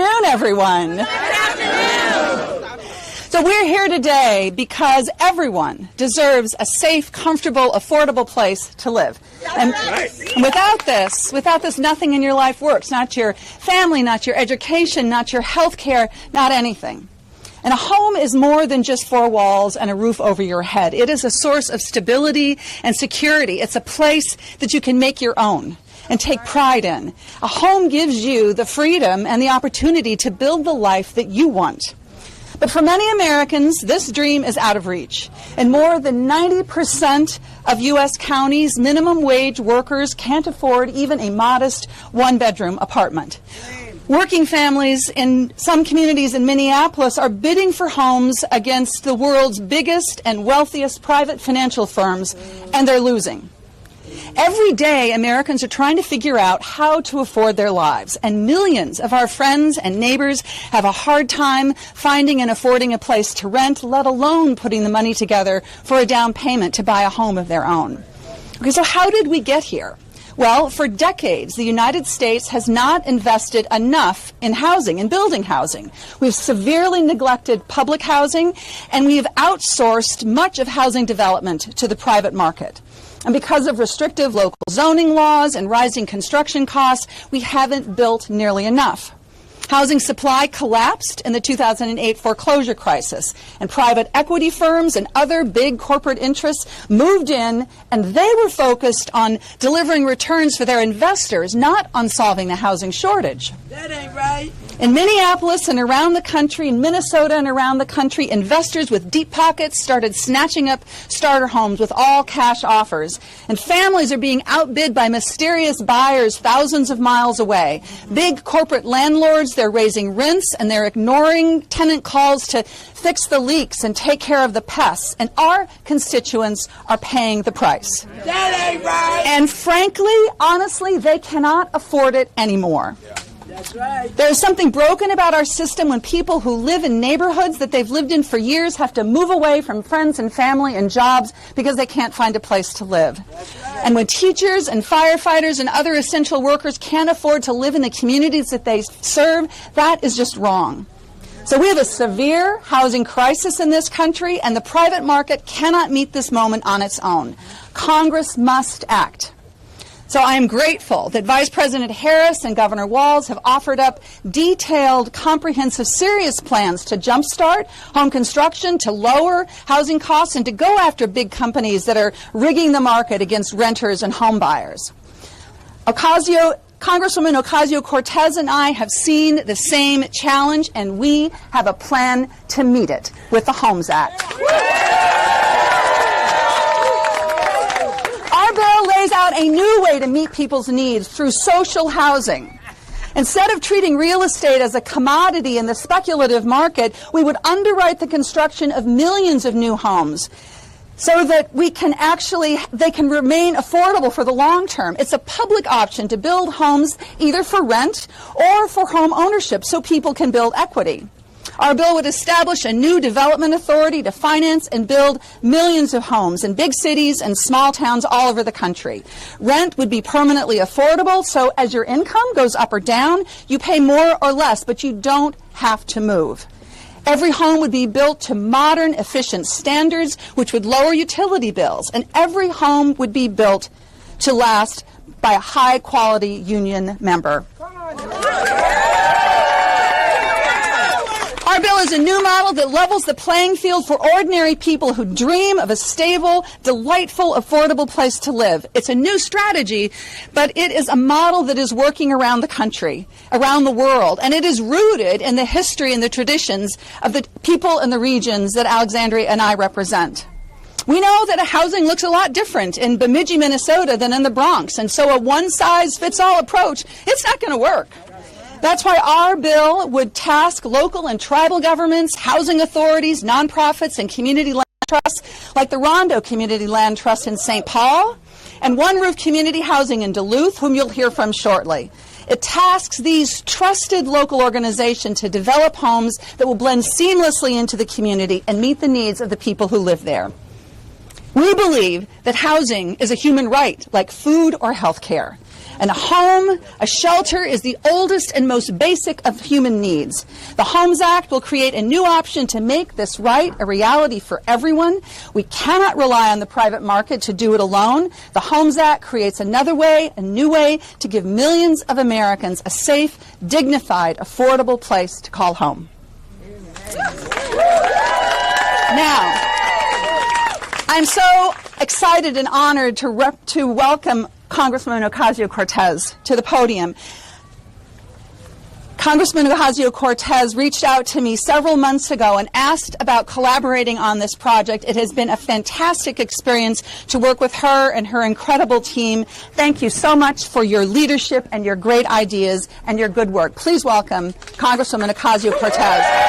afternoon, everyone. Good afternoon. So we're here today because everyone deserves a safe, comfortable, affordable place to live. And without this, nothing in your life works. Not your family, not your education, not your health care, not anything. And a home is more than just four walls and a roof over your head. It is a source of stability and security. It's a place that you can make your own and take pride in. A home gives you the freedom and the opportunity to build the life that you want. But for many Americans, this dream is out of reach. In more than 90% of U.S. counties, minimum wage workers can't afford even a modest one-bedroom apartment. Working families in some communities in Minneapolis are bidding for homes against the world's biggest and wealthiest private financial firms, and they're losing. Every day, Americans are trying to figure out how to afford their lives, and millions of our friends and neighbors have a hard time finding and affording a place to rent, let alone putting the money together for a down payment to buy a home of their own. Okay, so how did we get here? Well, for decades, the United States has not invested enough in housing, in building housing. We've severely neglected public housing, and we've outsourced much of housing development to the private market. And because of restrictive local zoning laws and rising construction costs, we haven't built nearly enough. Housing supply collapsed in the 2008 foreclosure crisis, and private equity firms and other big corporate interests moved in, and they were focused on delivering returns for their investors, not on solving the housing shortage. That ain't right. In Minneapolis and around the country, in Minnesota and around the country, investors with deep pockets started snatching up starter homes with all cash offers. And families are being outbid by mysterious buyers thousands of miles away. Big corporate landlords, they're raising rents and they're ignoring tenant calls to fix the leaks and take care of the pests. And our constituents are paying the price. That ain't right. And frankly, honestly, they cannot afford it anymore. That's right. There's something broken about our system when people who live in neighborhoods that they've lived in for years have to move away from friends and family and jobs because they can't find a place to live. Right. And when teachers and firefighters and other essential workers can't afford to live in the communities that they serve, that is just wrong. So we have a severe housing crisis in this country, and the private market cannot meet this moment on its own. Congress must act. So I am grateful that Vice President Harris and Governor Walz have offered up detailed, comprehensive, serious plans to jumpstart home construction, to lower housing costs, and to go after big companies that are rigging the market against renters and home buyers. Congresswoman Ocasio-Cortez and I have seen the same challenge, and we have a plan to meet it with the Homes Act. Lays out a new way to meet people's needs through social housing. Instead of treating real estate as a commodity in the speculative market, we would underwrite the construction of millions of new homes so that they can remain affordable for the long term. It's a public option to build homes either for rent or for home ownership so people can build equity. Our bill would establish a new development authority to finance and build millions of homes in big cities and small towns all over the country. Rent would be permanently affordable, so as your income goes up or down, you pay more or less, but you don't have to move. Every home would be built to modern, efficient standards, which would lower utility bills, and every home would be built to last by a high-quality union member. Our bill is a new model that levels the playing field for ordinary people who dream of a stable, delightful, affordable place to live. It's a new strategy, but it is a model that is working around the country, around the world, and it is rooted in the history and the traditions of the people in the regions that Alexandria and I represent. We know that housing looks a lot different in Bemidji, Minnesota than in the Bronx, and so a one-size-fits-all approach, it's not going to work. That's why our bill would task local and tribal governments, housing authorities, nonprofits, and community land trusts like the Rondo Community Land Trust in St. Paul and One Roof Community Housing in Duluth, whom you'll hear from shortly. It tasks these trusted local organizations to develop homes that will blend seamlessly into the community and meet the needs of the people who live there. We believe that housing is a human right, like food or health care. And a home, a shelter, is the oldest and most basic of human needs. The Homes Act will create a new option to make this right a reality for everyone. We cannot rely on the private market to do it alone. The Homes Act creates another way, a new way, to give millions of Americans a safe, dignified, affordable place to call home. Now, I'm so excited and honored to welcome Congressman Ocasio-Cortez to the podium. Congressman Ocasio-Cortez reached out to me several months ago and asked about collaborating on this project. It has been a fantastic experience to work with her and her incredible team. Thank you so much for your leadership and your great ideas and your good work. Please welcome Congresswoman Ocasio-Cortez.